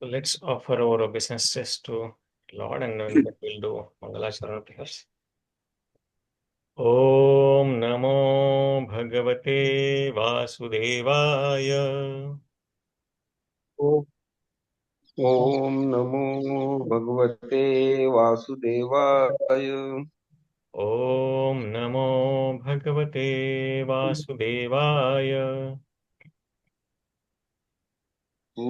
So let's offer our obeisances to Lord and then we'll do Mangalacharana prayers. Om Namo Bhagavate Vasudevaya. ॐ नमो भगवते वासुदेवाय। Om Namo Bhagavate Vasudevaya. ॐ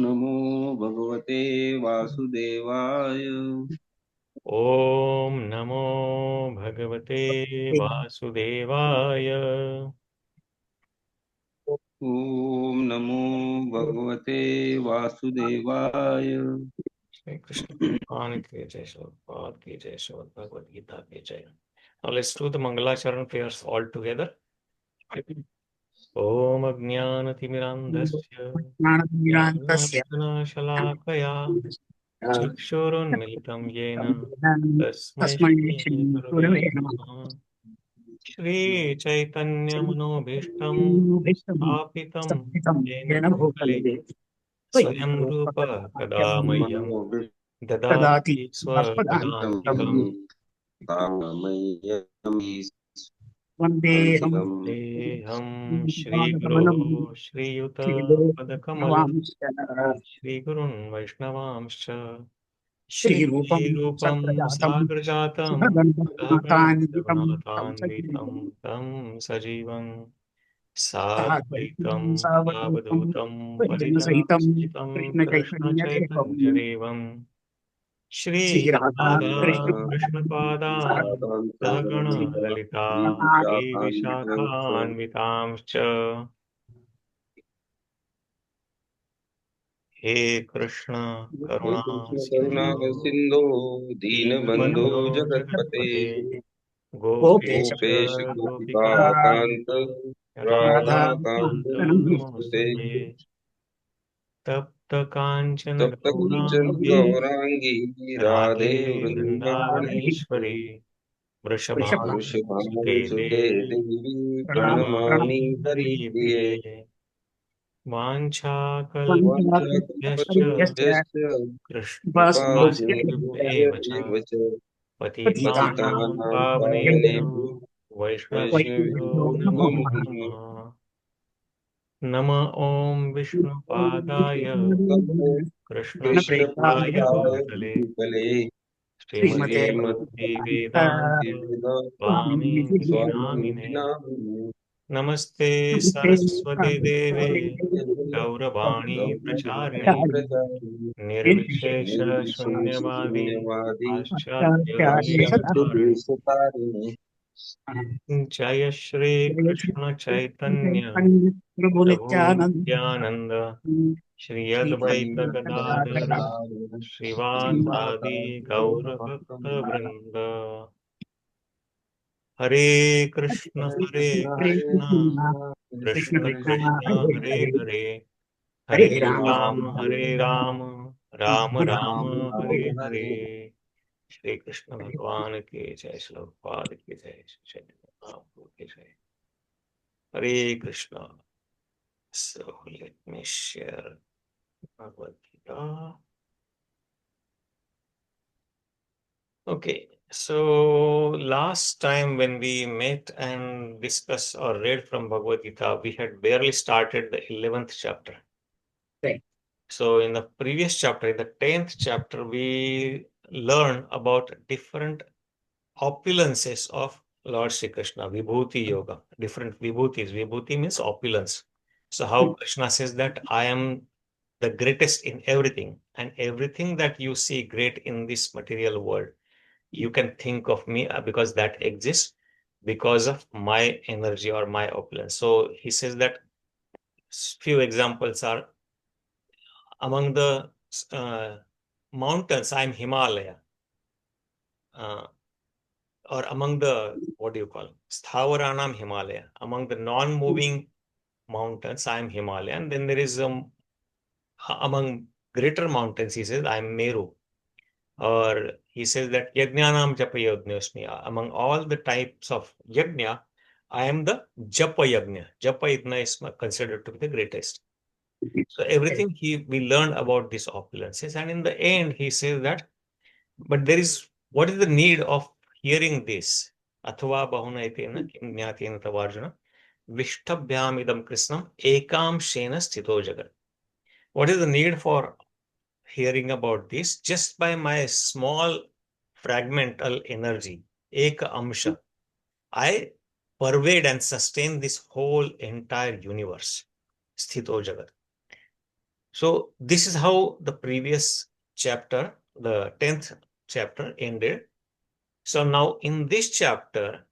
नमो भगवते वासुदेवाय। Om Namo Bhagavate Vasudevaya. ॐ नमो भगवते वासुदेवाय। Shri Krishna Bhagwan ki jai, Sri Prabhupada ki jai, Sri Bhagavad Gita ki jai. Now let's do the Mangalacharan prayers all together. Om Ajnanatimirandhasya ज्ञानतिमिरान्तस्य Jnananjana Chakshurunmilitam Yena Tasmai तस्मै Shri श्रीगुरवे Gurave नमः। Namaha. Shri Chaitanya Manobhishtam Stapitam स्थापितं Yena येन Bhutale भूतले Swayam Rupa Kadamahyam ददाति Dadati स्वपदान्तिकम् Swapadantikam वन्देऽहं Deham Shri गमनं Guru Shri Yuta Padakamal श्रीगुरोर्भगवांश्च Shri Gurun Vaishnavamscha Shri श्रीरूपं Rūpam सत्रजातं Sagrajatam Sahagana सुभगन्धमातान्वितं तं Raghunatanvitam Tam Sajivam सजीवं Sadvaitam सावधूतं Savadutam परिजनसहितं Parijanasamritam Krishna कृष्णचैतन्यदेवं Chaitanya Devam Shri Shri Radha Radha Krishna Krishna Pada Sahagana Lalita Shri Vishakhanvitamscha He Krishna Karuna Karuna Sindhu सिन्धो दीनबन्धो Dīnabandho जगत्पते। Jagatpate Gopesh Gopesh Gopesha Gopika गोपिकान्त Radha Radhakant Radharānta नमोस्तुते। Namostate Tapta Kanchana तप्त कंचन Gaurangi Gaurangi Radhe Radhe Vrindavaneshwari. Vrindavaneshwari Vrishabhanusuते वृषभानुसुते Devi देवी प्रणमामि Pranamami हरिप्रिये। Haripriye Vanchakalpatarubhyascha वाञ्छाकल्पतरुभ्यश्च Krishna कृपा Vasidubhya सिन्धुभ्य eva cha एव च Patitanam पतितानां Pavanebhyo पावनेभ्यो Vaishnavebhyo वैष्णवेभ्यो Namo नमो नमः। Namaha Nama Om Vishnupadaya Krishna Prestaya कृष्णप्रेष्ठाय Bhutale भूतले Srimate श्रीमते Bhakti श्रीमद्भक्तिवेदान्ते Vedanta Swami स्वामी Namine नामिने। Namaste Saraswati Deve Gauravani Pracharine Nirvishesha Shunyavadi शून्यवादी Paschatya पाश्चात्य Deshatarine देशतारिणे। Jaya Shri Krishna Chaitanya Prabhu Prabhu Nityanand Nityananda Shri Advaita Gadadhara श्रीमद्भक्तिवेदान्त Srivasadi Gaura Bhakta Vrinda Hare Krishna Hare Krishna Krishna Krishna Krishna Krishna Hare Hare Hare Hare Hare Hare Ram Hare Rama Rama Rama Hare Hare Hare Shri Krishna Bhagwan ki jai, Shri Prabhupada ki jai, Shri Chaitanya Mahaprabhu ki jai. Hare Krishna. So let me share Bhagavad Gita. Okay, so last time when we met and discussed or read from Bhagavad Gita, we had barely started the 11th chapter. Right. So in the previous chapter, in the 10th chapter, we learned about different opulences of Lord Sri Krishna, Vibhuti Yoga, different Vibhutis. Vibhuti means opulence. So how Krishna says that I am the greatest in everything, and everything that you see great in this material world, you can think of me because that exists because of my energy or my opulence. So he says that few examples are among the mountains, I'm Himalaya. Or among the, what do you call, Sthavaranam Himalaya. Among the non-moving mountains, I am Himalaya. And then there is among greater mountains, he says, I am Meru. Or he says that Yajnanam Japa Yajñosmi. Among all the types of Yajna, I am the Japa Yajna. Japa Yajna is considered to be the greatest. So everything we learned about these opulences, and in the end, he says that, but what is the need of hearing this? Athva bahunayatena kim jnatena tavarjuna vishtabhyam idam krishnam ekam shena sthito jagat. What is the need for hearing about this? Just by my small fragmental energy, eka amsha, I pervade and sustain this whole entire universe, sthito jagat. So this is how the previous chapter, the 10th chapter ended. So now in this chapter,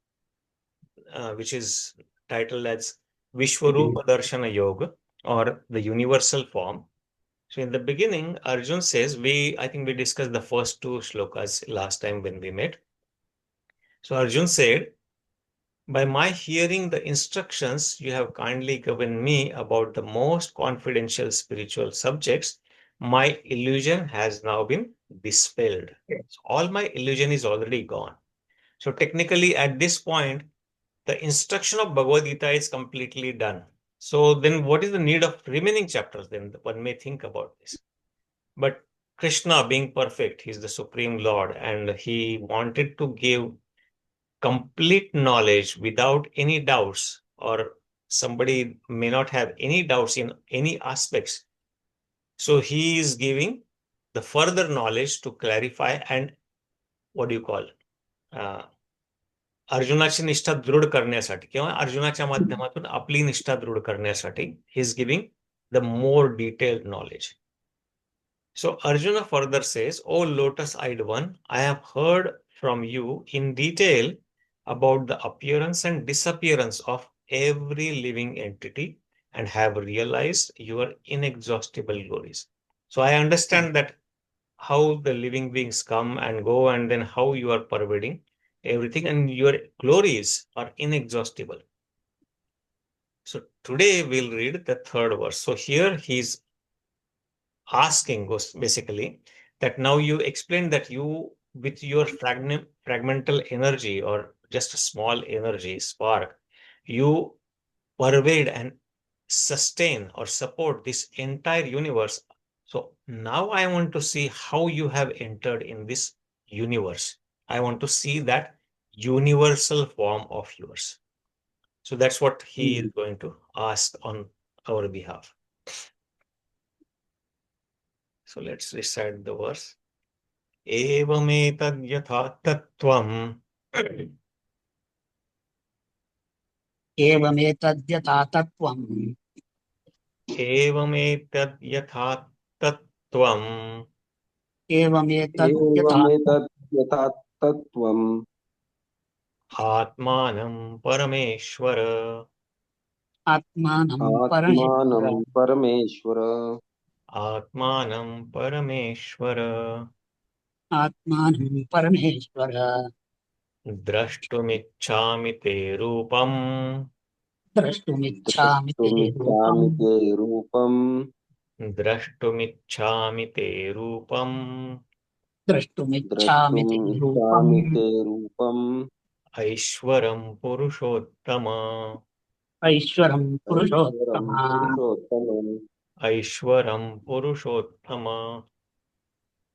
which is titled as Vishwarupa Darshana Yoga, or the universal form. So in the beginning, Arjun says, I think we discussed the first two shlokas last time when we met. So Arjun said, by my hearing the instructions you have kindly given me about the most confidential spiritual subjects, my illusion has now been dispelled. So all my illusion is already gone. So technically at this point, the instruction of Bhagavad Gita is completely done. So then what is the need of remaining chapters? Then one may think about this. But Krishna, being perfect, he is the Supreme Lord, and he wanted to give complete knowledge without any doubts, or somebody may not have any doubts in any aspects. So he is giving the further knowledge to clarify and what do you call अर्जुनाची निष्ठा दृढ करण्यासाठी किंवा अर्जुनाच्या माध्यमातून आपली निष्ठा दृढ करण्यासाठी he is giving the more detailed knowledge. So Arjuna further says, "O lotus-eyed one, I have heard from you in detail about the appearance and disappearance of every living entity and have realized your inexhaustible glories." So I understand that how the living beings come and go, and then how you are pervading everything, and your glories are inexhaustible. So today we'll read the third verse. So here he's asking basically that now you explain that you, with your fragmental energy or just a small energy spark, you pervade and sustain or support this entire universe. So now I want to see how you have entered in this universe. I want to see that universal form of yours. So that's what he is going to ask on our behalf. So let's recite the verse. Evam etad yathāttha tvam. evam etad yathāttha tvam. Evam etad yathāttha tvam. evam etad एवमेतत् यथा तत्त्वम् ātmānaṁ parameśvara. ātmānaṁ आत्मानं परमेश्वर ātmānaṁ parameśvara. ātmānaṁ parameśvara. Draṣṭumicchāmi te rūpam. draṣṭumicchāmi te rūpam. द्रष्टुमिच्छामि ते रूपम् Draṣṭumicchāmi te rūpam. draṣṭumicchāmi te rūpam. द्रष्टुमिच्छामि ते रूपम् aiśvaraṁ puruṣottama. aiśvaraṁ ऐश्वरं puruṣottama. पुरुषोत्तमम् aiśvaraṁ puruṣottama.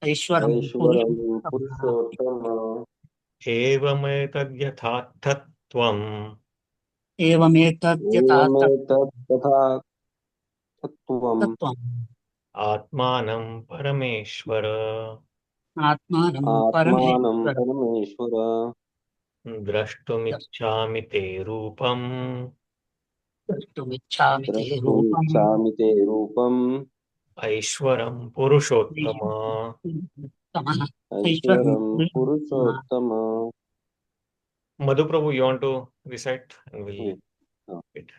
aiśvaraṁ ऐश्वरं puruṣottama. पुरुषोत्तम एवमेतद् yathāttha tvam. evametad yathāttha एवमेतत् तथा तत्त्वम् tvam. ātmānaṁ parameśvara. ātmānaṁ आत्मानं parameśvara. परमेश्वर द्रष्टुमिच्छामि ते रूपम्. draṣṭumicchāmi te rūpam. द्रष्टुमिच्छामि ते रूपम् ऐश्वरं Purushottama. Tamah. Aishwaram ऐश्वरं Puruṣottama. Purushottam Madhu Prabhu, you want to recite and we'll read.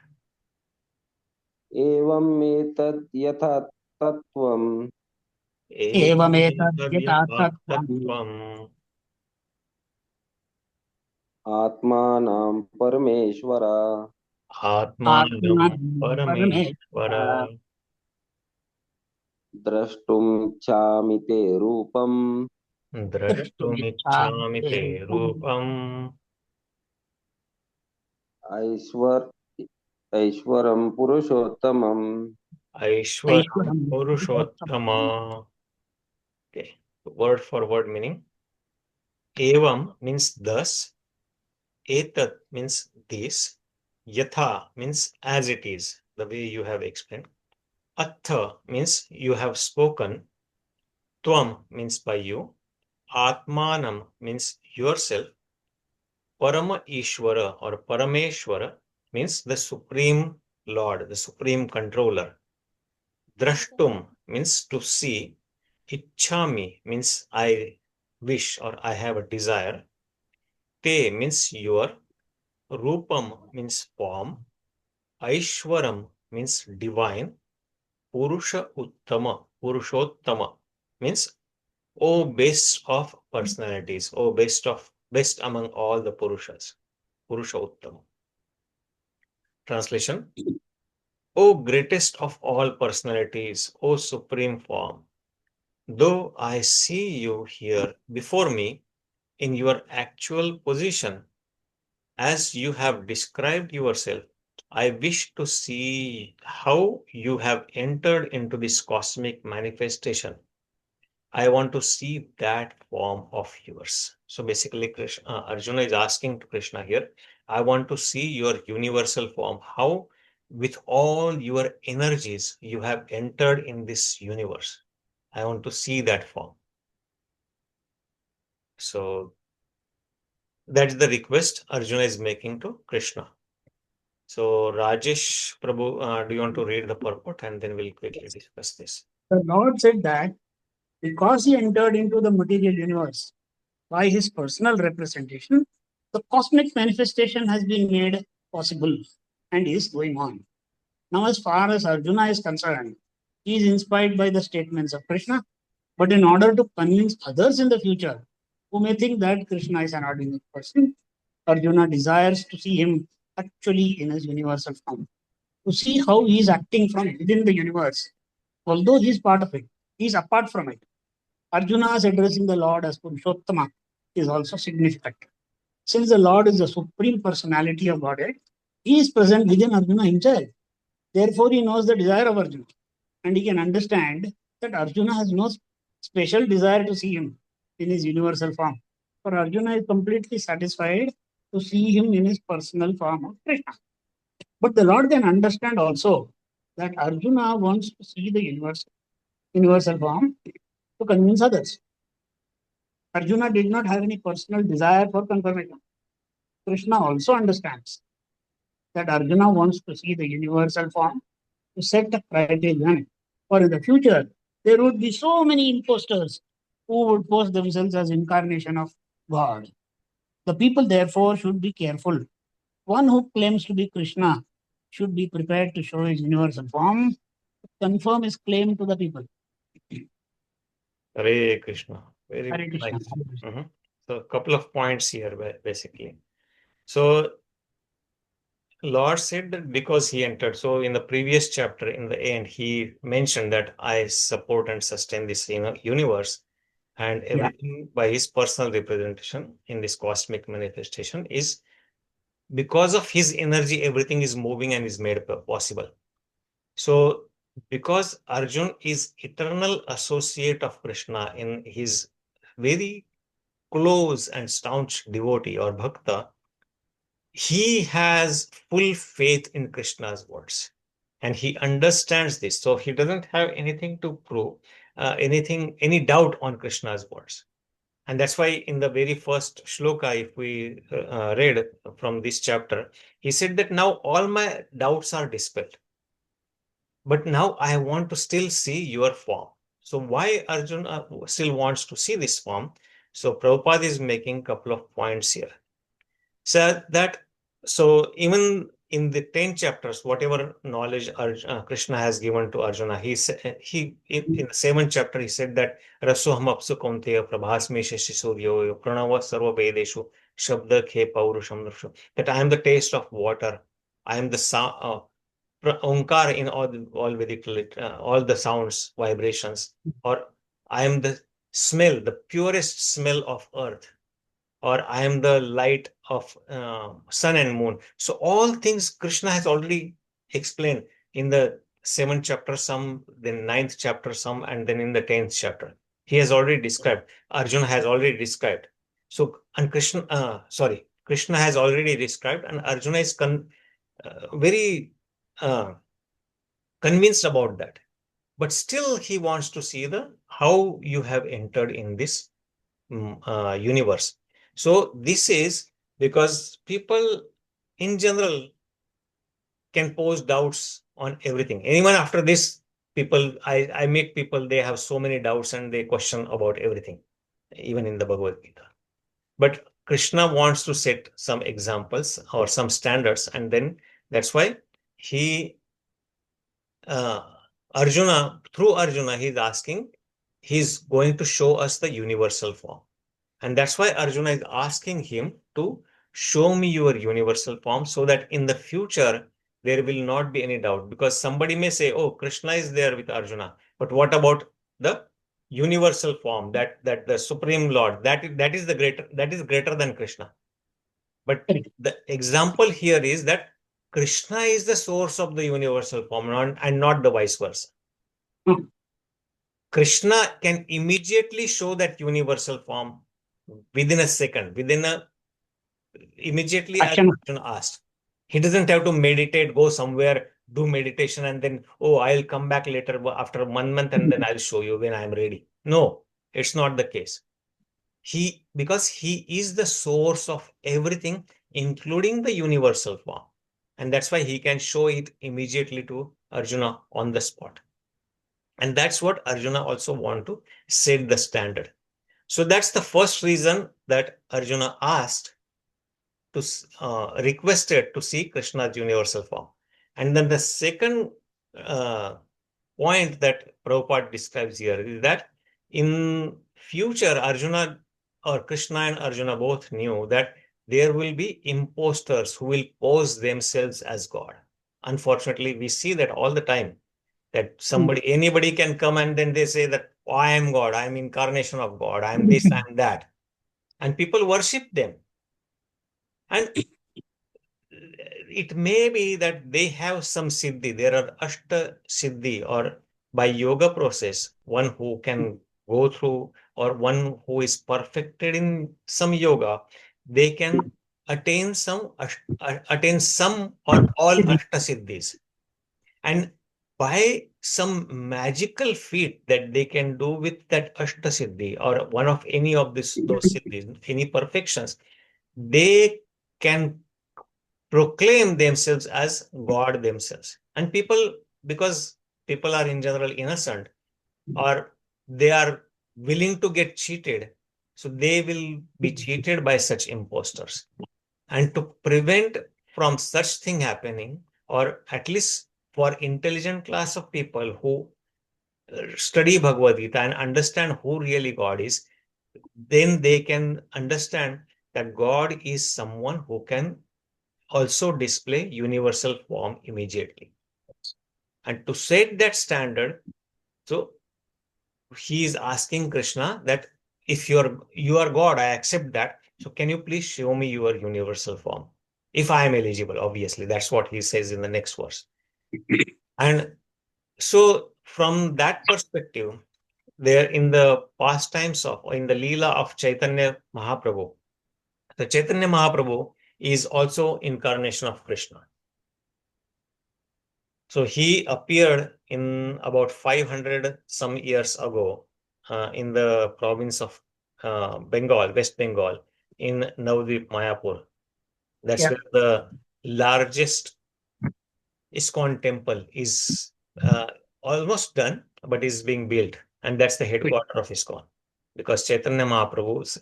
एवमेतत् यथा तत्त्वम् evametad एवमेतद् yathāttha yathāttha tvam. tvam. आत्मानं परमेश्वर आत्मानं ātmānaṁ परमेश्वर. parameśvara. द्रष्टुमिच्छामि ते रूपम् द्रष्टुमिच्छामि ते रूपम्. ऐश्वरं पुरुषोत्तमम् aiśvaraṁ, aiśvaraṁ, puruṣottama. Okay, word for word meaning. Evam means thus, etad means this, yatha means as it is, the way you have explained. Atha means you have spoken. Tvam means by you. ātmānaṁ means yourself. Parameśvara or parameśvara means the supreme Lord, the supreme controller. Draṣṭum means to see. Icchāmi means I wish or I have a desire. Te means your. Rūpam means form. Aishwaram means divine. Puruṣottama means O best of personalities, O best among all the Purushas. Puruṣottama. Translation: O greatest of all personalities, O supreme form, though I see you here before me in your actual position, as you have described yourself, I wish to see how you have entered into this cosmic manifestation. I want to see that form of yours. So basically, Arjuna is asking to Krishna here, I want to see your universal form, how with all your energies you have entered in this universe. I want to see that form. So that's the request Arjuna is making to Krishna. So Rajesh, Prabhu, do you want to read the purport and then we'll quickly discuss this? The Lord said that because he entered into the material universe by his personal representation, the cosmic manifestation has been made possible and is going on. Now, as far as Arjuna is concerned, he is inspired by the statements of Krishna, but in order to convince others in the future who may think that Krishna is an ordinary person, Arjuna desires to see him actually in his universal form, to see how he is acting from within the universe. Although he is part of it, he is apart from it. Arjuna is addressing the Lord as puruṣottama is also significant. Since the Lord is the supreme personality of Godhead, he is present within Arjuna himself. Therefore, he knows the desire of Arjuna, and he can understand that Arjuna has no special desire to see him in his universal form. For Arjuna is completely satisfied to see him in his personal form of Krishna. But the Lord can understand also that Arjuna wants to see the universal form to convince others. Arjuna did not have any personal desire for confirmation. Krishna also understands that Arjuna wants to see the universal form to set a criterion. For in the future, there would be so many impostors who would pose themselves as incarnation of God. The people, therefore, should be careful. One who claims to be Krishna should be prepared to show his universal form to confirm his claim to the people. Hare Krishna. Very Hare Krishna. nice. So a couple of points here, basically. So Lord said that because he entered, so in the previous chapter, in the end, he mentioned that I support and sustain this universe, and everything by his personal representation in this cosmic manifestation is because of his energy, everything is moving and is made possible. So because Arjun is eternal associate of Krishna in his very close and staunch devotee or bhakta, he has full faith in Krishna's words and he understands this. So he doesn't have anything to prove, any doubt on Krishna's words. And that's why in the very first shloka, if we read from this chapter, he said that now all my doubts are dispelled. But now I want to still see your form. So why Arjuna still wants to see this form? So Prabhupada is making a couple of points here. So even in the 10 chapters, whatever knowledge Krishna has given to Arjuna, in the 7th chapter, he said that Rasoham apsu kaunteya prabhasme shashi suryo pranava sarva vedeshu shabda khe paurusham, that I am the taste of water, I am the onkar in all Vedic, all the sounds, vibrations, or I am the smell, the purest smell of earth, or I am the light of sun and moon. So all things Krishna has already explained in the 7th chapter some, then 9th chapter some, and then in the 10th chapter. He has already described, Arjuna has already described. So, and Krishna has already described, and Arjuna is very convinced about that. But still he wants to see how you have entered in this universe. So this is because people in general can pose doubts on everything. Even after this, I meet people, they have so many doubts and they question about everything, even in the Bhagavad Gita. But Krishna wants to set some examples or some standards, and then that's why through Arjuna, he's going to show us the universal form. And that's why Arjuna is asking him to show me your universal form, so that in the future, there will not be any doubt. Because somebody may say, oh, Krishna is there with Arjuna, but what about the universal form, that the Supreme Lord, that is greater than Krishna. But the example here is that Krishna is the source of the universal form, and not the vice versa. Krishna can immediately show that universal form within a second, immediately as Arjuna asked. He doesn't have to meditate, go somewhere, do meditation, and then, oh, I'll come back later after 1 month and then I'll show you when I'm ready. No, it's not the case. Because he is the source of everything, including the universal form. And that's why he can show it immediately to Arjuna on the spot. And that's what Arjuna also want to set the standard. So that's the first reason that Arjuna requested to see Krishna's universal form. And then the second point that Prabhupada describes here is that in future, Arjuna or Krishna and Arjuna both knew that there will be imposters who will pose themselves as God. Unfortunately, we see that all the time, that anybody can come and then they say that, oh, I am God, I am incarnation of God, I am this, I am that. And people worship them. And it may be that they have some siddhi. There are ashta siddhi, or by yoga process, one who can go through, or one who is perfected in some yoga, they can attain some or all ashta siddhis. And by some magical feat that they can do with that ashta siddhi, or one of any of those siddhis, any perfections, they can proclaim themselves as God themselves. And because people are in general innocent, or they are willing to get cheated, so they will be cheated by such imposters. And to prevent from such thing happening, or at least for intelligent class of people who study Bhagavad Gita and understand who really God is, then they can understand that God is someone who can also display universal form immediately. And to set that standard, so he is asking Krishna that if you are God, I accept that. So can you please show me your universal form? If I am eligible, obviously. That's what he says in the next verse. And so from that perspective, there in the pastimes in the Leela of Chaitanya Mahaprabhu, the Chaitanya Mahaprabhu is also incarnation of Krishna. So he appeared in about 500 some years ago in the province of Bengal, West Bengal, in Navadvip, Mayapur. That's where the largest ISKCON temple is almost done, but is being built. And that's the headquarters of ISKCON. Because Chaitanya Mahaprabhu's,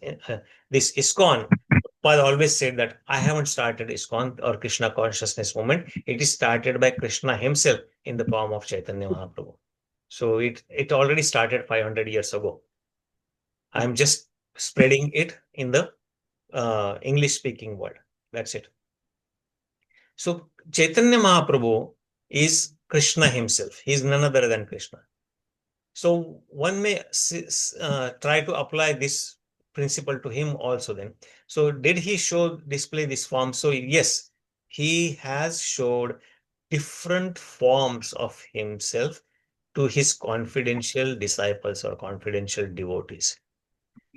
this ISKCON, Prabhupada always said that I haven't started ISKCON or Krishna consciousness movement. It is started by Krishna himself in the form of Chaitanya Mahaprabhu. So it already started 500 years ago. I'm just spreading it in the English-speaking world. That's it. So Chaitanya Mahaprabhu is Krishna himself. He is none other than Krishna. So one may try to apply this principle to him also then. So did he display this form? So yes, he has showed different forms of himself to his confidential disciples or confidential devotees.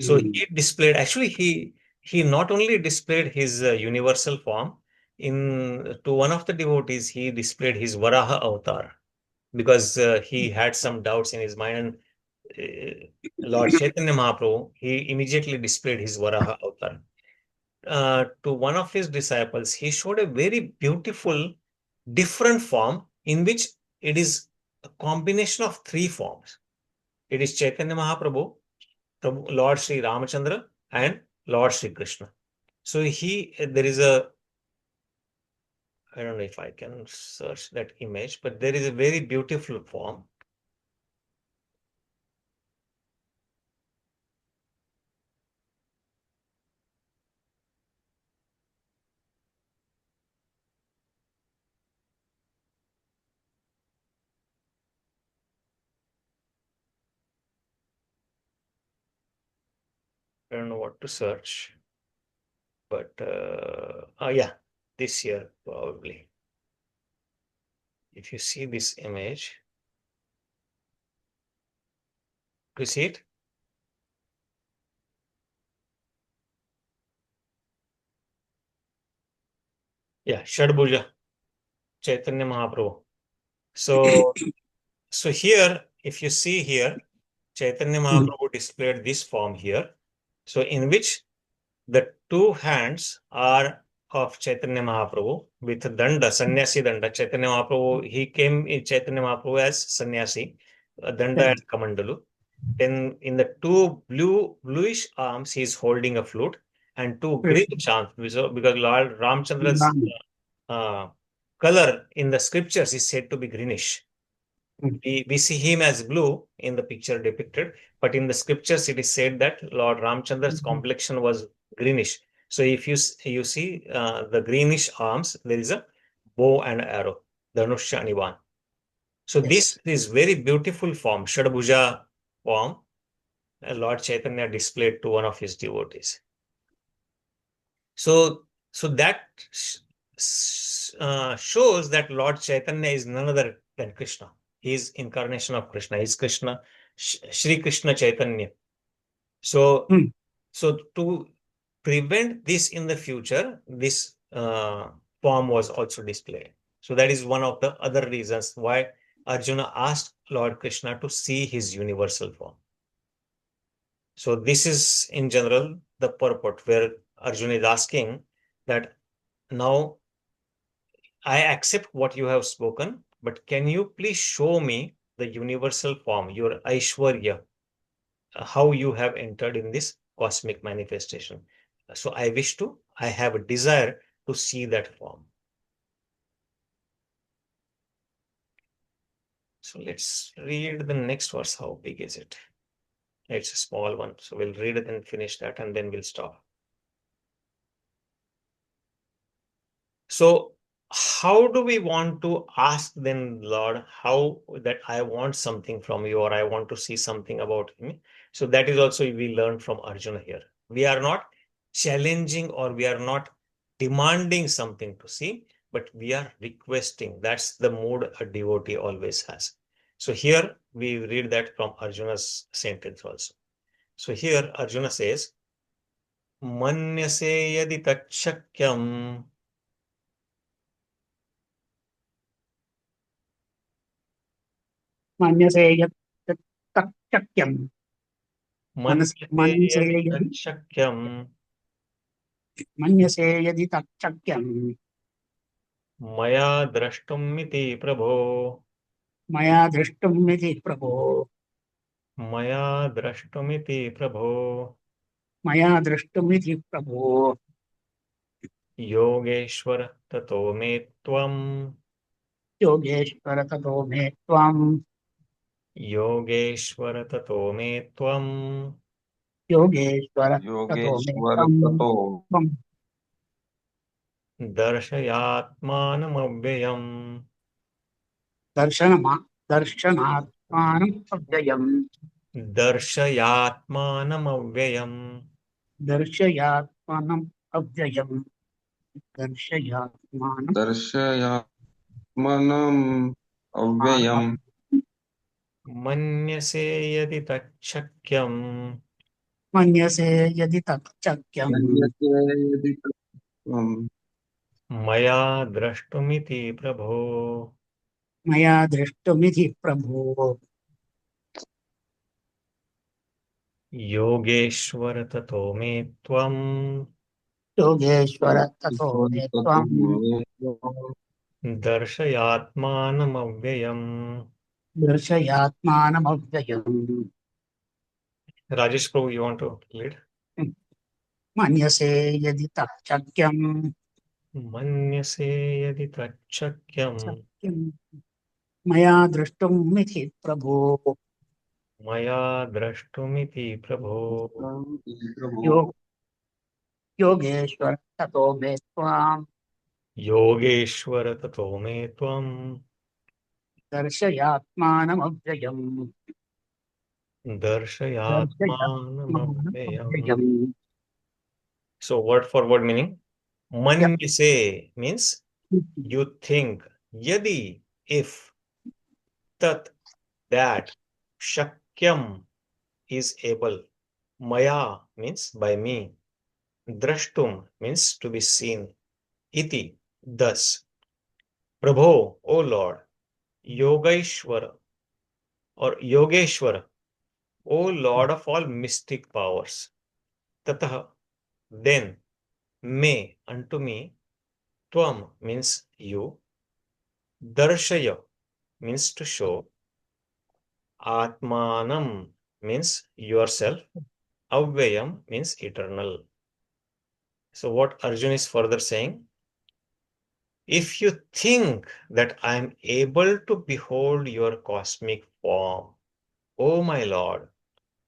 So he displayed, actually, he not only displayed his universal form, to one of the devotees, he displayed his Varaha avatar because he had some doubts in his mind. And Lord Chaitanya Mahaprabhu, he immediately displayed his Varaha avatar. To one of his disciples, he showed a very beautiful, different form in which it is a combination of three forms. It is Chaitanya Mahaprabhu, Lord Sri Ramachandra, and Lord Sri Krishna. So there is I don't know if I can search that image, but there is a very beautiful form. I don't know what to search, but yeah, this year probably. If you see this image, do you see it? Yeah, Shadbhuja, Chaitanya Mahaprabhu. So here, if you see here, Chaitanya Mahaprabhu displayed this form here. So in which the two hands are of Chaitanya Mahaprabhu with danda, sannyasi danda. Chaitanya Mahaprabhu, he came in Chaitanya Mahaprabhu as sannyasi, danda and kamandalu. Then in the two bluish arms, he is holding a flute, and two greenish arms, because Lord Ramchandra's color in the scriptures is said to be greenish. We see him as blue in the picture depicted, but in the scriptures it is said that Lord Ramchandra's complexion was greenish. So if you see the greenish arms, there is a bow and arrow, Dhanushya Nivan. So this is very beautiful form, Shadbhuja form, Lord Chaitanya displayed to one of his devotees. So that shows that Lord Chaitanya is none other than Krishna. He is incarnation of Krishna. He is Krishna, Shri Krishna Chaitanya. So to prevent this in the future, this form was also displayed. So that is one of the other reasons why Arjuna asked Lord Krishna to see his universal form. So this is in general the purport where Arjuna is asking that now I accept what you have spoken, but can you please show me the universal form, your aishvarya, how you have entered in this cosmic manifestation. So I have a desire to see that form. So let's read the next verse. How big is it? It's a small one. So we'll read it and finish that, and then we'll stop. So how do we want to ask then, Lord, how that I want something from you, or I want to see something about me? So that is also we learn from Arjuna here. We are not challenging or we are not demanding something to see, but we are requesting. That's the mood a devotee always has. So here we read that from Arjuna's sentence also. So here Arjuna says, manyase yadi chakyaṁ. manyase chakyaṁ. मन्यसे तच्छक्यम् manyase yadi chakyaṁ. मया द्रष्टुमिति प्रभो maya draṣṭum iti prabho. मया द्रष्टुमिति प्रभो maya draṣṭum iti prabho. Yogeshwar ततो मे त्वम् yogeśvara tato me tvam. Yogeshwar ततो मे त्वम् yogeśvara tato me Yogeshwar tvam. ततो tvam. दर्शयात्मानमव्ययम् दर्शनात्मानम् अव्ययम्. दर्शयात्मानमव्ययम् दर्शयात्मानम् अव्ययम्. दर्शयात्मानम् दर्शयात्मानमव्ययम् ātmānaṁ avyayam. मन्यसे यदि तच्छक्यं मन्यसे यदि तच्चक्यम् मन्यसे यदि तत्त्वम् मया द्रष्टुमिति प्रभो मया दृष्टुमिति प्रभो योगेश्वर ततो मे त्वं योगेश्वर ततो मे त्वम् दर्शयात्मानमव्ययम् दर्शयात्मानमव्ययम् Rajesh Prabhu, you want to lead? मन्यसे यदि तच्चक्यम् मन्यसे यदि तच्छक्यं शक्यम् मया दृष्टुमिति प्रभो मया द्रष्टुमिति प्रभो यो योगेश्वर ततो मे त्वाम् योगेश्वर ततो मे त्वं दर्शयात्मानमव्ययम् darśayātmānam. दर्शयात्मानमव्ययम् So word for word meaning Yep. manyase means you think, yadi if, tat that, shakyam is able, maya means by me, draṣṭum means to be seen, iti thus, prabho, O Lord, yogeśvara or yogeśvara, O Lord of all mystic powers, tatah then, me unto me, tvam means you, darśaya means to show, ātmānaṁ means yourself, avyayam means eternal. So what Arjun is further saying, if you think that I am able to behold your cosmic form, O my Lord,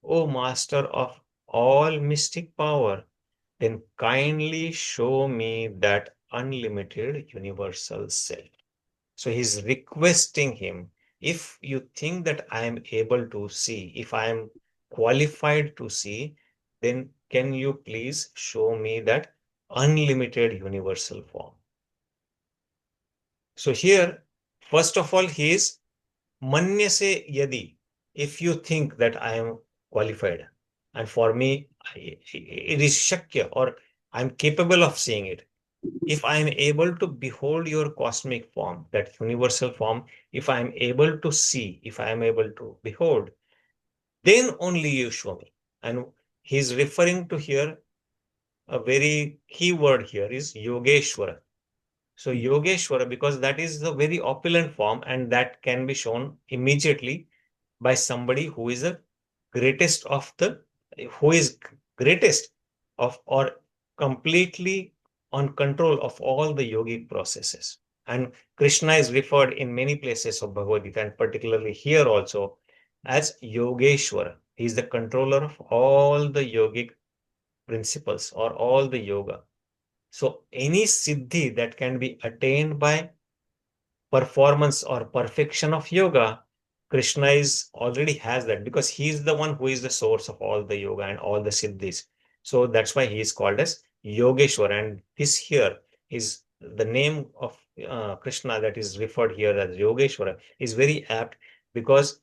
O Master of all mystic power, then kindly show me that unlimited universal self. So he's requesting him, if you think that I am able to see, if I am qualified to see, then can you please show me that unlimited universal form? So here, first of all, he is manyase yadi. If you think that I am qualified, and for me, it is shakya, or I am capable of seeing it. If I am able to behold your cosmic form, that universal form, if I am able to see, if I am able to behold, then only you show me. And he's referring to here, a very key word here is yogeśvara. So yogeśvara, because that is the very opulent form, and that can be shown immediately by somebody who is the greatest of the, who is greatest of, or completely on control of all the yogic processes. And Krishna is referred in many places of Bhagavad Gita, and particularly here also, as Yogeshwara. He is the controller of all the yogic principles or all the yoga. So any siddhi that can be attained by performance or perfection of yoga, Krishna is already has that, because he is the one who is the source of all the yoga and all the siddhis. So that's why he is called as Yogeshwara. And this here is the name of Krishna that is referred here as Yogeshwara is very apt, because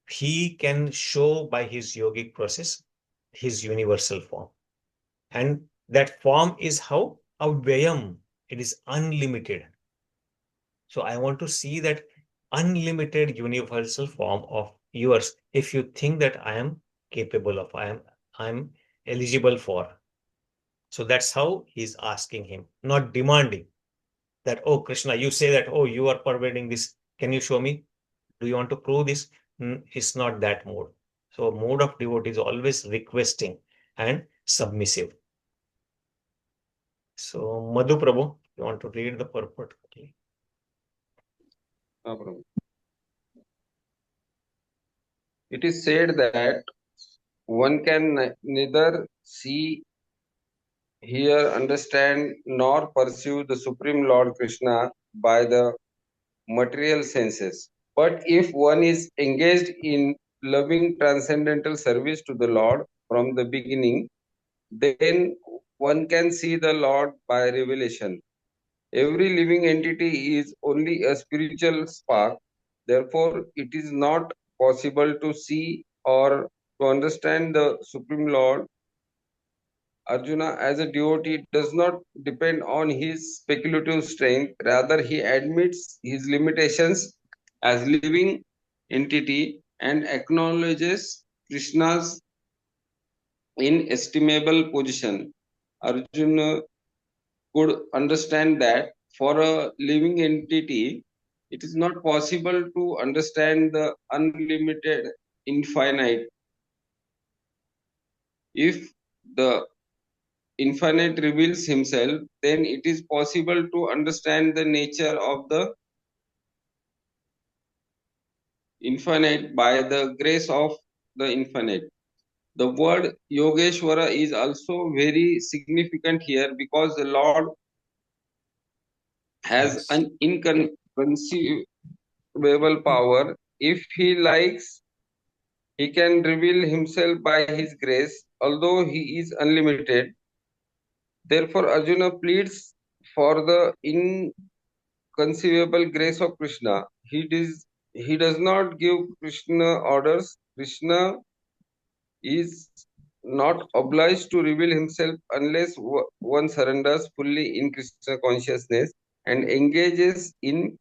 he can show by his yogic process his universal form. And that form is how? Avyayam. It is unlimited. So I want to see that unlimited universal form of yours. If you think that I am capable of, I'm eligible for. So that's how he's asking him, not demanding that, oh Krishna, you say that, oh, you are pervading this. Can you show me? Do you want to prove this? It's not that mode. So mode of devotee is always requesting and submissive. So Madhu Prabhu, you want to read the purport? Okay. No problem. It is said that one can neither see, hear, understand, nor pursue the Supreme Lord Krishna by the material senses. But if one is engaged in loving transcendental service to the Lord from the beginning, then one can see the Lord by revelation. Every living entity is only a spiritual spark. Therefore, it is not possible to see or to understand the Supreme Lord. Arjuna, as a devotee, does not depend on his speculative strength. Rather, he admits his limitations as living entity and acknowledges Krishna's inestimable position. Arjuna could understand that for a living entity, it is not possible to understand the unlimited infinite. If the infinite reveals himself, then it is possible to understand the nature of the infinite by the grace of the infinite. The word yogeśvara is also very significant here because the Lord has Yes. an inconceivable power. If he likes, he can reveal himself by his grace, although he is unlimited. Therefore, Arjuna pleads for the inconceivable grace of Krishna. He does not give Krishna orders. Krishna is not obliged to reveal himself unless one surrenders fully in Krishna consciousness and engages in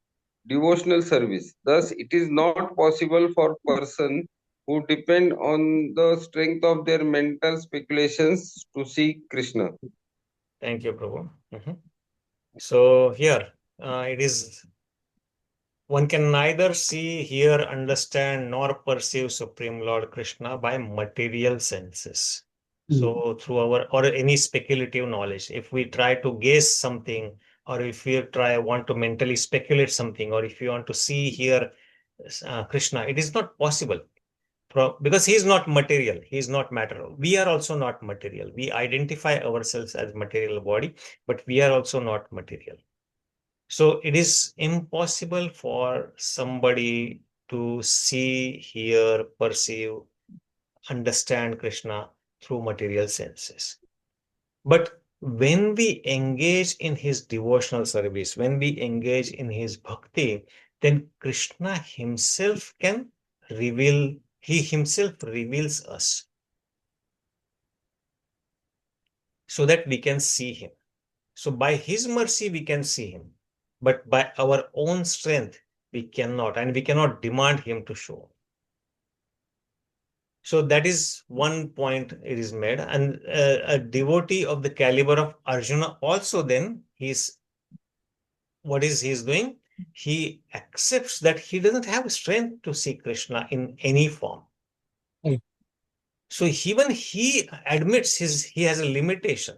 devotional service. Thus, it is not possible for person who depend on the strength of their mental speculations to seek Krishna. Thank you, Prabhu. So here it is, one can neither see, hear, understand, nor perceive Supreme Lord Krishna by material senses. So through our or any speculative knowledge, if we try to guess something, or if we want to mentally speculate something, or if you want to see, hear Krishna, it is not possible. Because he is not material, he is not matter. We are also not material. We identify ourselves as material body, but we are also not material. So it is impossible for somebody to see, hear, perceive, understand Krishna through material senses. But when we engage in his devotional service, when we engage in his bhakti, then Krishna himself can reveal, he himself reveals us so that we can see him. So by his mercy, we can see him. But by our own strength, we cannot, and we cannot demand him to show. So that is one point it is made. And a devotee of the caliber of Arjuna also then, what is he's doing? He accepts that he doesn't have strength to see Krishna in any form. So even he admits he has a limitation.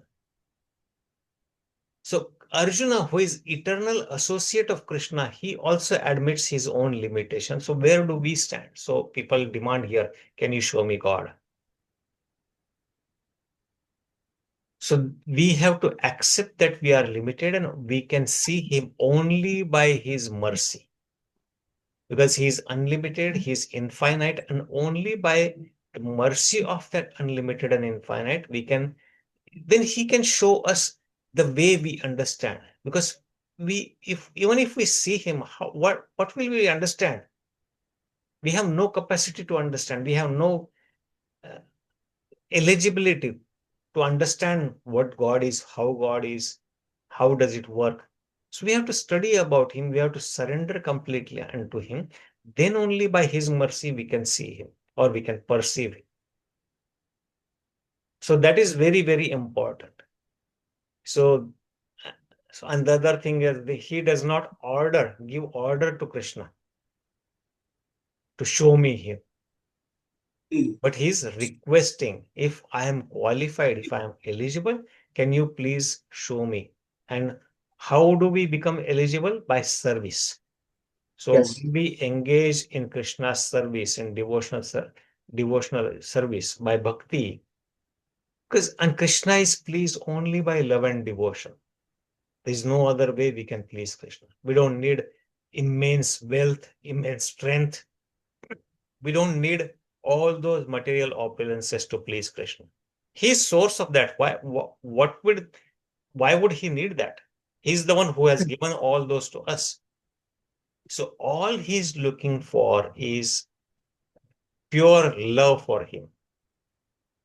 So Arjuna, who is eternal associate of Krishna, he also admits his own limitation. So where do we stand? So people demand here, can you show me God? So we have to accept that we are limited and we can see him only by his mercy. Because he is unlimited, he is infinite, and only by the mercy of that unlimited and infinite, then he can show us the way we understand. Because even if we see him, what will we understand? We have no capacity to understand. We have no uh, eligibility to understand what God is, how does it work. So we have to study about him. We have to surrender completely unto him. Then only by his mercy we can see him or we can perceive him. So that is very, very important. So, and the other thing is he does not give order to Krishna to show me him. But he's requesting, if I am qualified, if I am eligible, can you please show me? And how do we become eligible? By service. So when we engage in Krishna's service, in devotional service by bhakti, and Krishna is pleased only by love and devotion. There is no other way we can please Krishna. We don't need immense wealth, immense strength. We don't need all those material opulences to please Krishna. He is source of that. Why would he need that? He's the one who has given all those to us. So all he's looking for is pure love for him.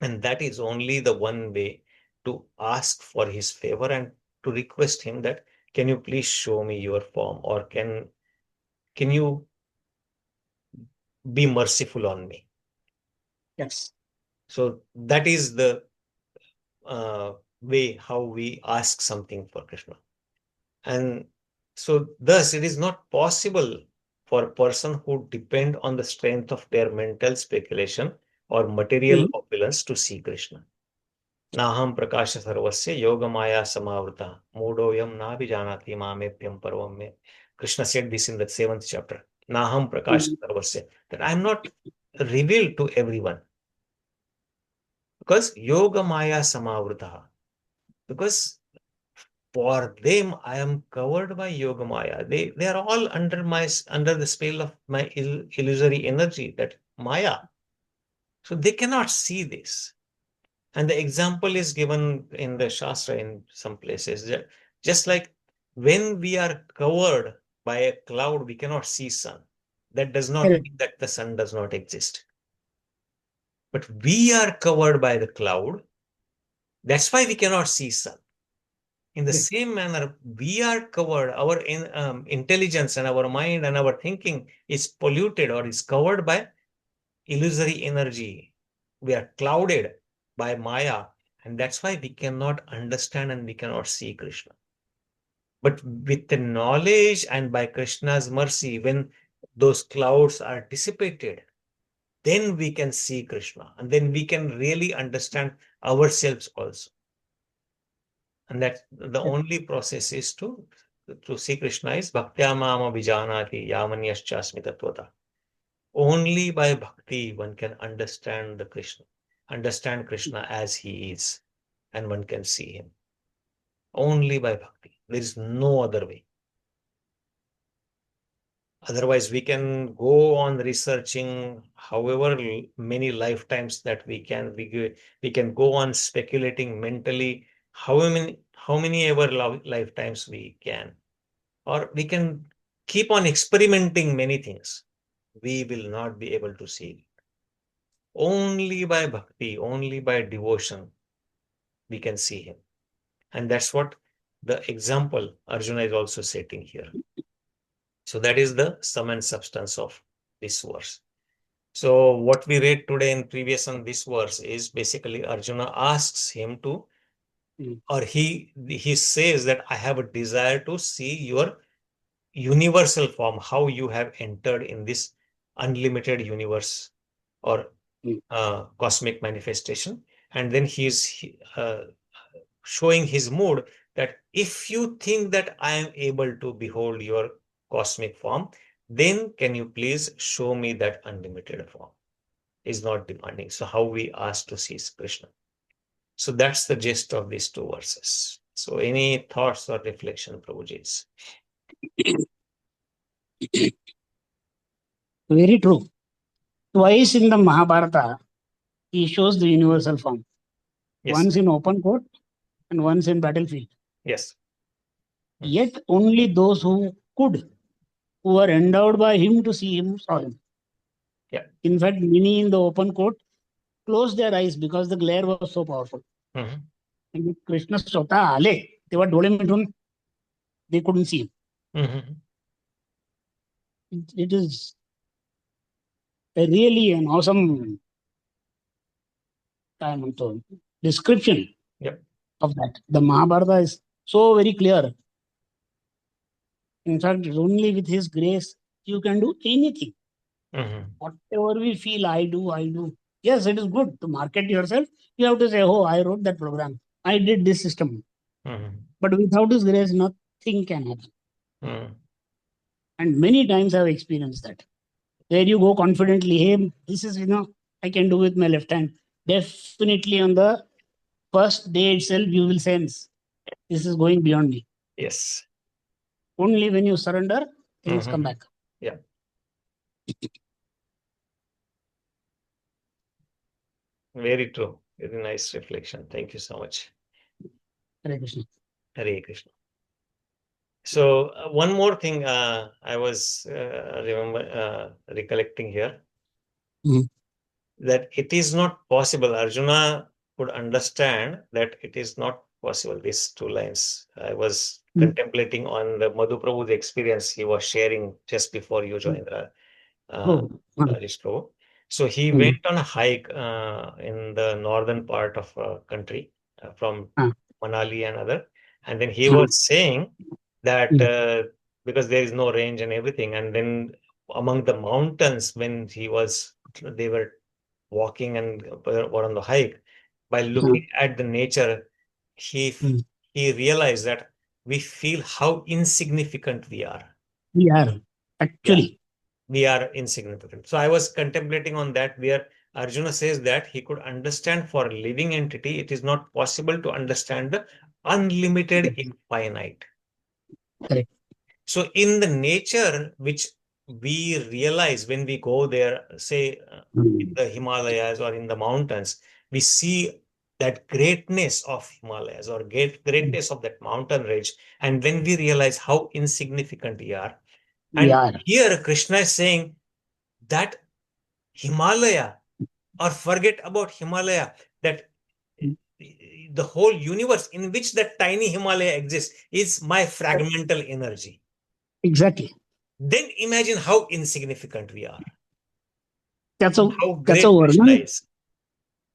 And that is only the one way to ask for his favor and to request him that, can you please show me your form, or can you be merciful on me? Yes. So that is the way how we ask something for Krishna. And so thus it is not possible for a person who depend on the strength of their mental speculation or material opulence to see Krishna. Naham prakasha sarvasya yoga maya samavrta mudoyam nabijanati mamepyam parvam me. Krishna said this in the 7th chapter. Naham prakasha sarvasya, that I am not revealed to everyone. Because yoga maya samavrta, because for them I am covered by yoga maya. They are all under the spell of my illusory energy, that maya. So they cannot see this. And the example is given in the Shastra in some places. Just like when we are covered by a cloud, we cannot see sun. That does not Correct. mean that the sun does not exist. But we are covered by the cloud. That's why we cannot see sun. In the same manner, we are covered, our intelligence and our mind and our thinking is polluted or is covered by illusory energy. We are clouded by maya, and that's why we cannot understand and we cannot see Krishna. But with the knowledge and by Krishna's mercy, when those clouds are dissipated, then we can see Krishna, and then we can really understand ourselves also. And that the only process is to see Krishna is bhaktyāmāma vijanati yamanyascha tatvata. Only by bhakti one can understand understand Krishna as he is, and one can see him. Only by bhakti. There is no other way. Otherwise, we can go on researching however many lifetimes that we can go on speculating mentally how many ever lifetimes we can, or we can keep on experimenting many things. We will not be able to see it. Only by bhakti, only by devotion, we can see him. And that's what the example Arjuna is also setting here. So that is the sum and substance of this verse. So what we read today in previous on this verse is basically Arjuna asks him to, or he says that I have a desire to see your universal form, how you have entered in this unlimited universe or cosmic manifestation. And then he is showing his mood that if you think that I am able to behold your cosmic form, then can you please show me that unlimited form? Is not demanding. So how we ask to see Krishna. So that's the gist of these two verses. So any thoughts or reflection, Prabhuji? Very true. Twice in the Mahabharata, he shows the universal form. Yes. Once in open court and once in battlefield. Yes. Yet only those who could, who were endowed by him to see him, saw him. Yeah. In fact, many in the open court closed their eyes because the glare was so powerful. And Krishna स्वतः आले तेव्हा डोळे मिटून they couldn't see him. It is really an awesome description of that. The Mahabharata is so very clear. In fact, only with his grace you can do anything. Whatever we feel, I do. Yes, it is good to market yourself. You have to say, oh, I wrote that program. I did this system. But without his grace, nothing can happen. And many times I've experienced that. Where you go confidently, hey, this is, I can do with my left hand. Definitely on the first day itself, you will sense this is going beyond me. Yes. Only when you surrender, things come back. Yeah. Very true. Very nice reflection. Thank you so much. Hare Krishna. Hare Krishna. So one more thing I was recollecting here, Mhm. that it is not possible. Arjuna could understand that it is not possible. These two lines I was contemplating on the Madhu Prabhu's experience he was sharing just before you joined Oh, Prabhu. So he Mhm. went on a hike in the northern part of country from Ah. Manali and other, and then he Ah. was saying that Mhm. because there is no range and everything, and then among the mountains when they were walking and were on the hike, by looking at the nature, he Mhm. he realized that we feel how insignificant we are. We are Yeah, actually. we are insignificant. So I was contemplating on that, where Arjuna says that he could understand for a living entity, it is not possible to understand the unlimited infinite. Correct. So in the nature, which we realize when we go there, say in the Himalayas or in the mountains, we see that greatness of Himalayas or greatness of that mountain range. And then we realize how insignificant we are. We And are. here Krishna is saying that Himalaya, or forget about Himalaya, that the whole universe in which that tiny Himalaya exists is my fragmental energy. Exactly. Then imagine how insignificant we are, त्याचं how त्याचं great Krishna वर्णन is.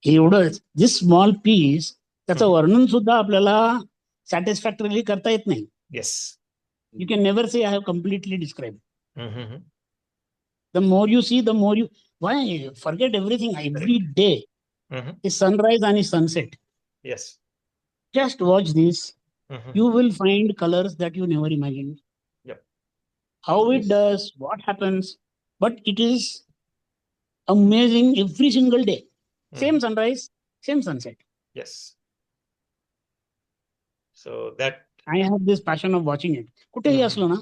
एवढंच this small piece त्याचं Mhm. वर्णन सुद्धा आपल्याला सॅटिस्फॅक्टरीली करता येत नाही. Yes. You can never say I have completely described. Mhm. The more you see, the more you why forget everything. Every Correct. day Mhm. is sunrise and is sunset. Yes. Just watch this. Mhm. You will find colors that you never imagined. Yep. How it Yes. does, what happens, but it is amazing every single day. Same Mhm. sunrise, same sunset. Yes. So that. I have this passion of watching it. कुठेही Mhm. असलो ना,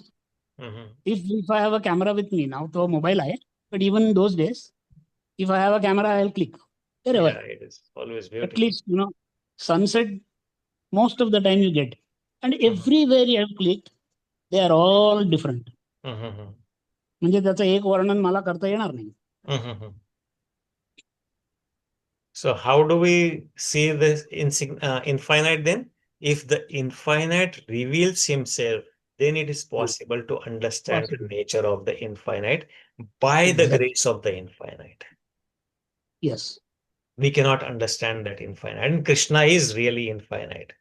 Mhm. if I have a camera with me now, तो mobile आहे, but even in those days, if I have a camera, I'll click wherever. Yeah, it is always At beautiful. least sunset. Most of the time you get, and Mhm. everywhere you have clicked, they are all different. Mhm. म्हणजे त्याचं एक वर्णन मला करता येणार नाही. Mhm. So how do we see this infinite then? If the infinite reveals himself, then it is possible to understand the Possible. nature of the infinite by the Exactly. grace of the infinite. Yes. We cannot understand that infinite. And Krishna is really infinite.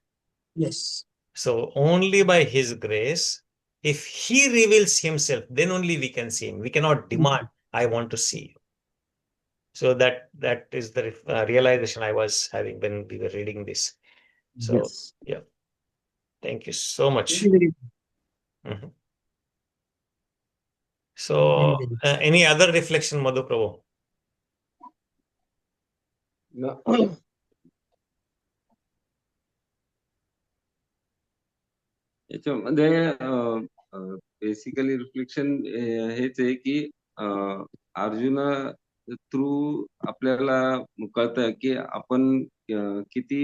Yes. So only by his grace, if he reveals himself, then only we can see him. We cannot demand, I want to see you. So that is the realization I was having when we were reading this. So Yes. yeah, thank you so much. Very, very, Mhm. very, So very. any other reflection, Madhu Prabhu? No. याच्यामध्ये basically reflection हेच आहे की arjuna through आपल्याला कळतं की आपण किती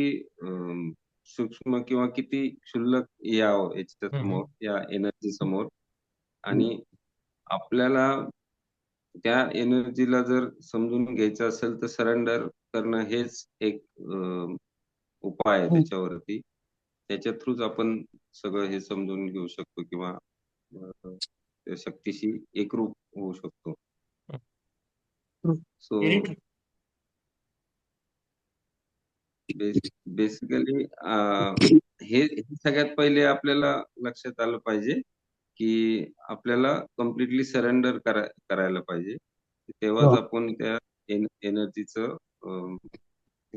सूक्ष्म किंवा किती क्षुल्लक यावं याच्या समोर, या एनर्जी समोर, आणि आपल्याला त्या एनर्जीला जर समजून घ्यायचं असेल तर सरेंडर करणं हेच एक उपाय आहे त्याच्यावरती. त्याच्या थ्रूच आपण सगळं हे समजून घेऊ शकतो किंवा त्या शक्तीशी एकरूप होऊ शकतो. सो Very true. बेसिकली हे सगळ्यात पहिले आपल्याला लक्षात आलं पाहिजे की आपल्याला कम्प्लिटली सरेंडर करायला पाहिजे. तेव्हाच आपण त्या एनर्जीचं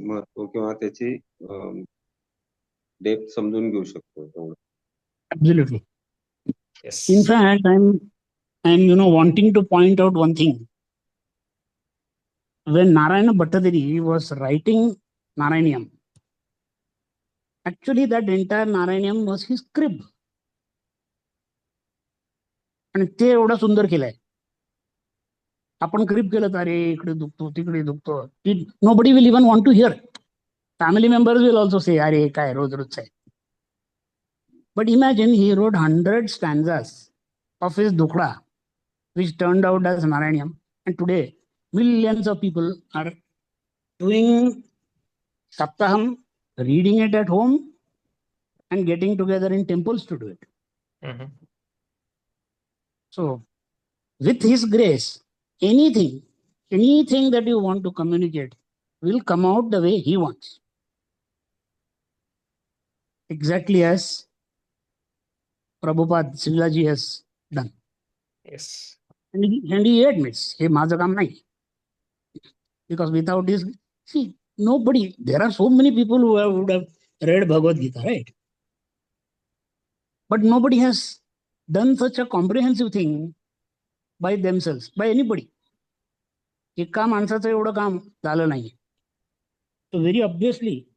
महत्व किंवा त्याची डेप्थ समजून घेऊ शकतो. Absolutely. Yes. In fact, I'm wanting to point out one thing. When Narayana Bhattadiri was writing Narayanyam, actually that entire Narayanyam was his crib. आणि ते एवढं सुंदर केलंय. आपण क्रिप केलं तर अरे इकडे दुखतो तिकडे दुखतो. Nobody will even want to hear. Family members will also say, अरे काय रोज रोजच आहे. But imagine he wrote 100 stanzas of his Dukla, which turned out as Narayanyam. And today, millions of people are doing Saptaham, reading it at home, and getting together in temples to do it. Mhm. So, with his grace, anything that you want to communicate will come out the way he wants. Exactly as Prabhupada Silaji has done. Yes. And he admits, hey, माझं काम नाही. Because without this, see, nobody, there are so many people who would have read Bhagavad Gita, right? But nobody has done such a comprehensive thing by themselves, by anybody. एका माणसाचं एवढं काम झालं नाही. So very obviously,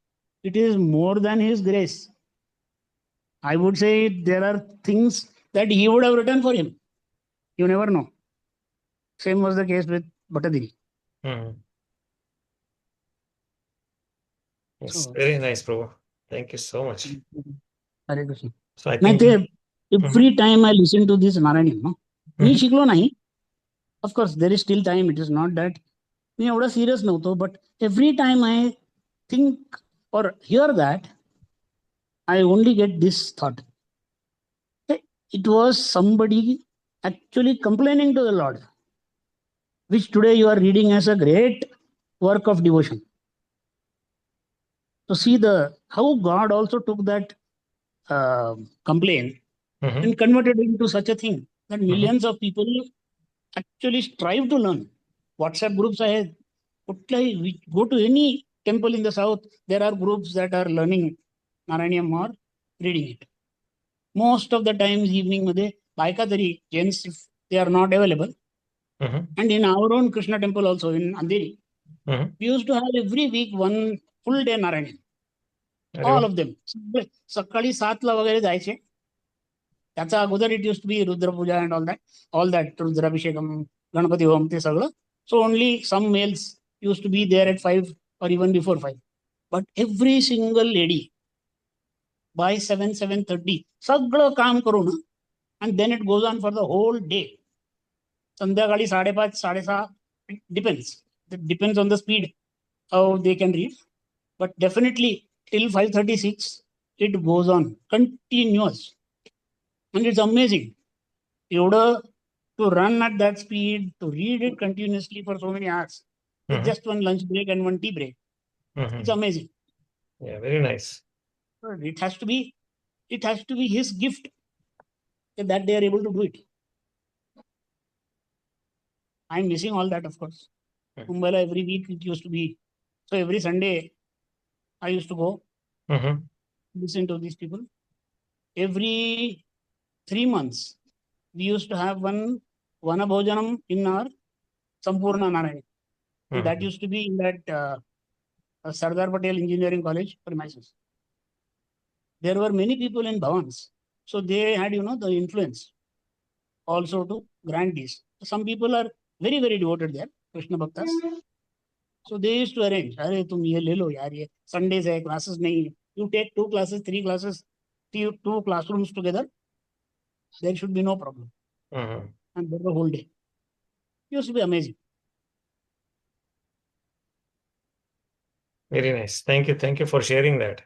it is more than his grace. I would say there are things that he would have written for him. You never know. Same was the case with Bhattadiri. Mhm. Yes, So, very nice, Prabhu. Thank you so much. Hare Krishna. So I नाही think. ते every time I listen to this Narayani, no? Me Mhm. शिकलो नाही. Of course, there is still time. It is not that मी एवढा serious नव्हतो. But every time I think or hear that, I only get this thought. It was somebody actually complaining to the Lord, which today you are reading as a great work of devotion. To see how God also took that complaint Mhm. and converted it into such a thing that millions of people actually strive to learn. WhatsApp groups ahead. We go to any temple in the south, there are groups that are learning Narayanyam or reading it. Most of the times evening मध्ये बायका तरी gents if they are not available. Mhm. And in our own Krishna temple also in Andheri, Mhm. we used to have every week one full day Narayanyam. अरे All वा. of them. सकाळी 7ला वगैरे जायचे. त्याचा अगोदर it use to be Rudrapuja and all that Rudrabhishekam Ganpati homa ते सगळं. So only some males use to be there at 5 or even before 5. But every single lady by 7:30 सगळं काम करून and then it goes on for the whole day. संध्याकाळी 5:30 6:30 depends. It depends on the speed how they can read. But definitely till 5:36 it goes on continuous. And it's amazing. एवढं to run at that speed, to read it continuously for so many hours, with just one lunch break and one tea break. Mhm. It's amazing. Yeah, very nice. It has to be his gift that they are able to do it. I'm missing all that, of course. Mumbai every week it used to be. So every Sunday I used to go Mhm. listen to these people. Every 3 months we used to have one Vana Bhojanam in our Sampurna Narayana. And that used to be in that Sardar Patel Engineering College premises. There were many people in Bhavans. So they had, the influence also to grant this. Some people are very, very devoted there, Krishna Bhaktas. So they used to arrange, अरे तुम ये ले लो यार, ये Sundays है, classes नहीं है. You take 2 classes, 3 classes, 2 classrooms together, there should be no problem. Mhm. And there the whole day. It used to be amazing. Very nice. Thank you for sharing that.